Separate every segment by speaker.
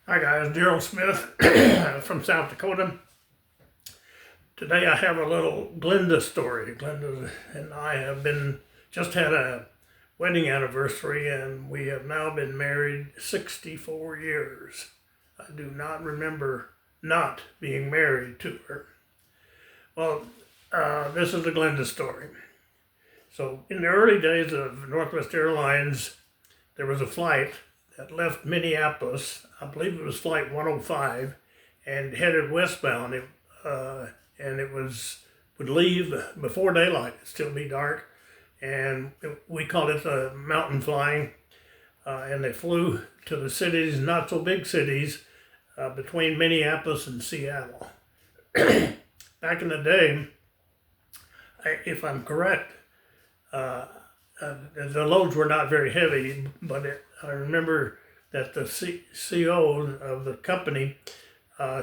Speaker 1: Hi guys, Daryl Smith from South Dakota. Today I have a little Glenda story. Glenda and I have just had a wedding anniversary, and we have now been married 64 years. I do not remember not being married to her. Well, this is the Glenda story. So in the early days of Northwest Airlines, there was a flight that left Minneapolis. I believe it was Flight 105, and headed westbound. And it would leave before daylight. It'd still be dark, and we called it mountain flying. And they flew to the cities, not so big cities, between Minneapolis and Seattle. Back in the day, if I'm correct, the loads were not very heavy, but I remember that the CO of the company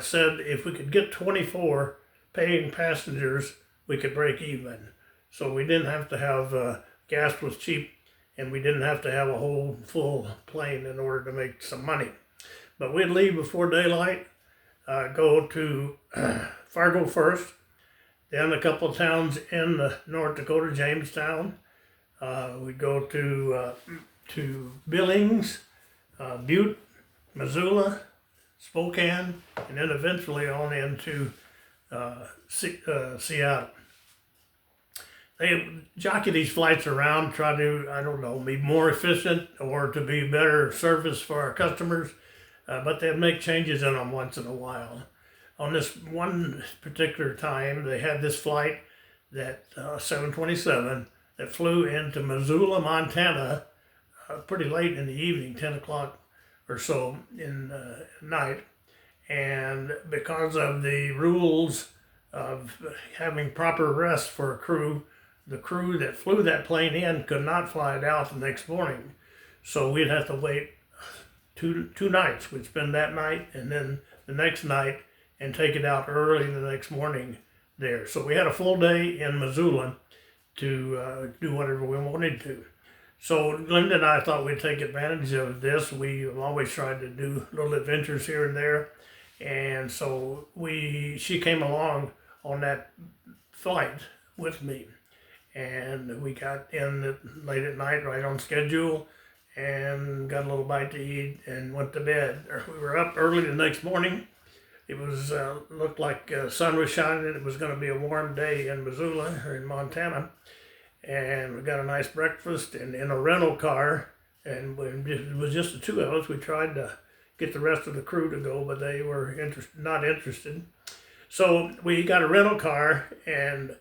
Speaker 1: said if we could get 24 paying passengers, we could break even. So we didn't have to have gas was cheap, and we didn't have to have a whole full plane in order to make some money. But we'd leave before daylight, go to Fargo first, then a couple of towns in North Dakota, Jamestown. We'd go to Billings, Butte, Missoula, Spokane, and then eventually on into Seattle. They jockey these flights around, try to, I don't know, be more efficient or to be better service for our customers, but they'd make changes in them once in a while. On this one particular time, they had this flight that 727 that flew into Missoula, Montana, pretty late in the evening, 10 o'clock or so in night. And because of the rules of having proper rest for a crew, the crew that flew that plane in could not fly it out the next morning. So we'd have to wait two nights. We'd spend that night and then the next night and take it out early the next morning there. So we had a full day in Missoula to do whatever we wanted to. So Glenda and I thought we'd take advantage of this. We've always tried to do little adventures here and there. And so she came along on that flight with me. And we got in late at night, right on schedule, and got a little bite to eat and went to bed. We were up early the next morning. It was looked like sun was shining. It was going to be a warm day in Missoula or in Montana. And we got a nice breakfast and in a rental car. And it was just the two of us. We tried to get the rest of the crew to go, but they were not interested. So we got a rental car and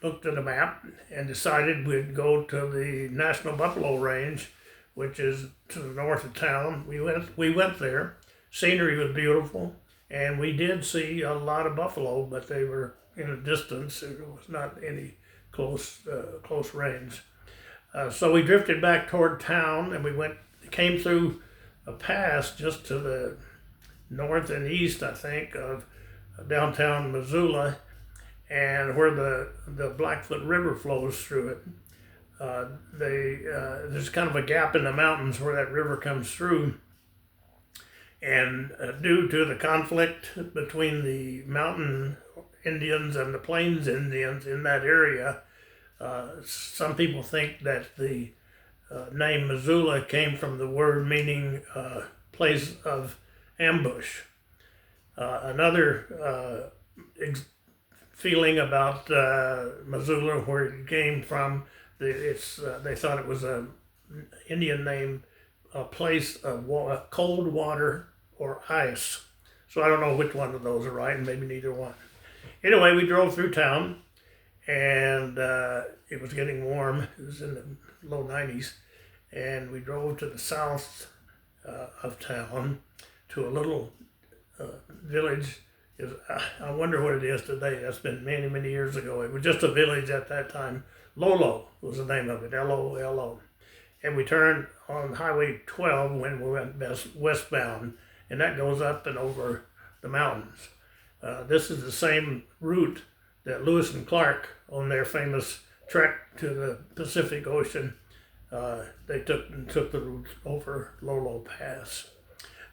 Speaker 1: looked at a map and decided we'd go to the National Buffalo Range, which is to the north of town. We went there. Scenery was beautiful, and we did see a lot of buffalo, but they were in a distance. It was not any close range. So we drifted back toward town, and we came through a pass just to the north and east, I think, of downtown Missoula, and where the Blackfoot River flows through it. There's kind of a gap in the mountains where that river comes through. And due to the conflict between the mountain Indians and the plains Indians in that area, some people think that the name Missoula came from the word meaning place of ambush. Another feeling about Missoula, where it came from, they thought it was an Indian name, a place of cold water or ice. So I don't know which one of those are right, and maybe neither one. Anyway, we drove through town, and it was getting warm. It was in the low 90s, and we drove to the south of town to a little village. I wonder what it is today. That's been many, many years ago. It was just a village at that time. Lolo was the name of it, Lolo. And we turned on Highway 12 when we went westbound, and that goes up and over the mountains. This is the same route that Lewis and Clark, on their famous trek to the Pacific Ocean, they took the route over Lolo Pass.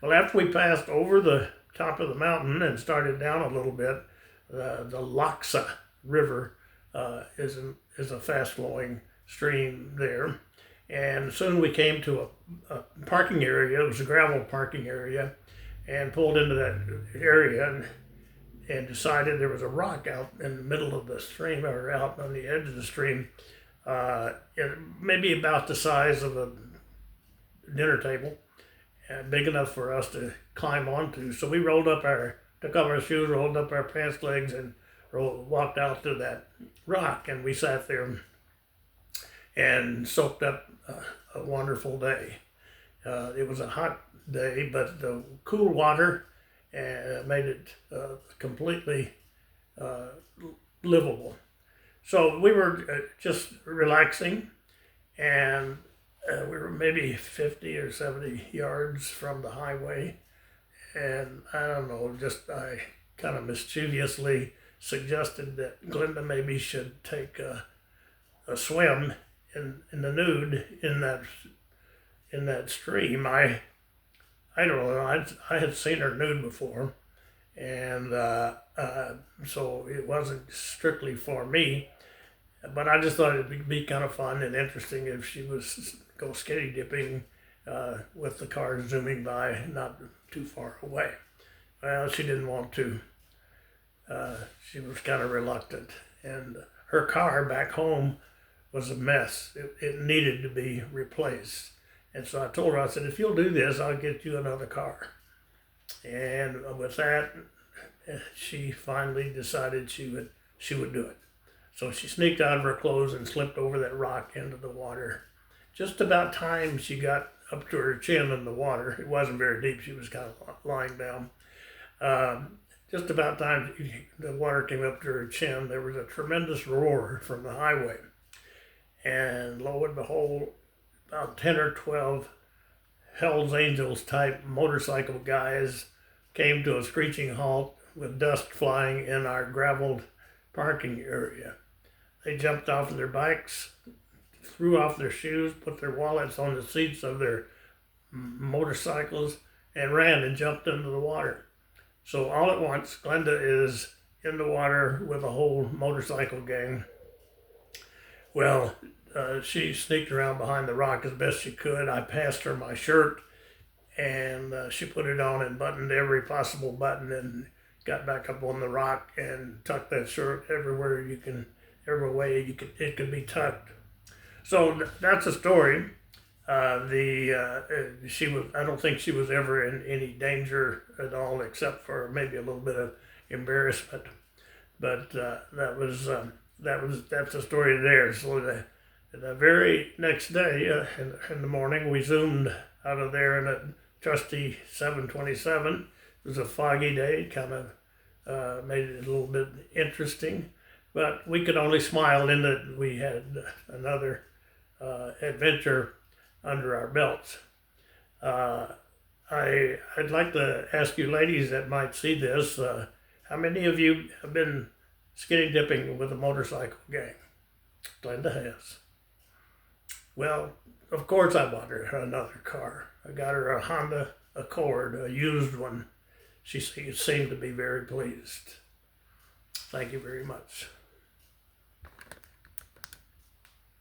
Speaker 1: Well, after we passed over the top of the mountain and started down a little bit, the Loxa River is a fast-flowing stream there. And soon we came to a parking area. It was a gravel parking area, and pulled into that area and decided there was a rock out in the middle of the stream, or out on the edge of the stream, maybe about the size of a dinner table, and big enough for us to climb onto. So we took off our shoes, rolled up our pants legs, and walked out to that rock, and we sat there and soaked up a wonderful day. It was a hot day, but the cool water made it completely livable. So we were just relaxing, and we were maybe 50 or 70 yards from the highway, and I don't know, I kind of mischievously suggested that Glenda maybe should take a swim in the nude in that stream. I don't know. I had seen her nude before, and so it wasn't strictly for me. But I just thought it'd be kind of fun and interesting if she was go skinny dipping with the car zooming by, not too far away. Well, she didn't want to. She was kind of reluctant, and her car back home was a mess. It needed to be replaced. And so I told her, I said, if you'll do this, I'll get you another car. And with that, she finally decided she would do it. So she sneaked out of her clothes and slipped over that rock into the water. Just about time she got up to her chin in the water. It wasn't very deep. She was kind of lying down. Just about time the water came up to her chin, there was a tremendous roar from the highway. And lo and behold, about 10 or 12 Hell's Angels type motorcycle guys came to a screeching halt with dust flying in our graveled parking area. They jumped off of their bikes, threw off their shoes, put their wallets on the seats of their motorcycles, and ran and jumped into the water. So all at once, Glenda is in the water with a whole motorcycle gang. Well, she sneaked around behind the rock as best she could. I passed her my shirt, and she put it on and buttoned every possible button and got back up on the rock and tucked that shirt every way it could be tucked. So that's a story. She was. I don't think she was ever in any danger at all, except for maybe a little bit of embarrassment. But that's the story there. So the very next day, in the morning, we zoomed out of there in a trusty 727. It was a foggy day, kind of made it a little bit interesting, but we could only smile in that we had another adventure under our belts. I'd like to ask you ladies that might see this, how many of you have been skinny dipping with a motorcycle gang? Glenda has. Well, of course I bought her another car. I got her a Honda Accord, a used one. She seemed to be very pleased. Thank you very much.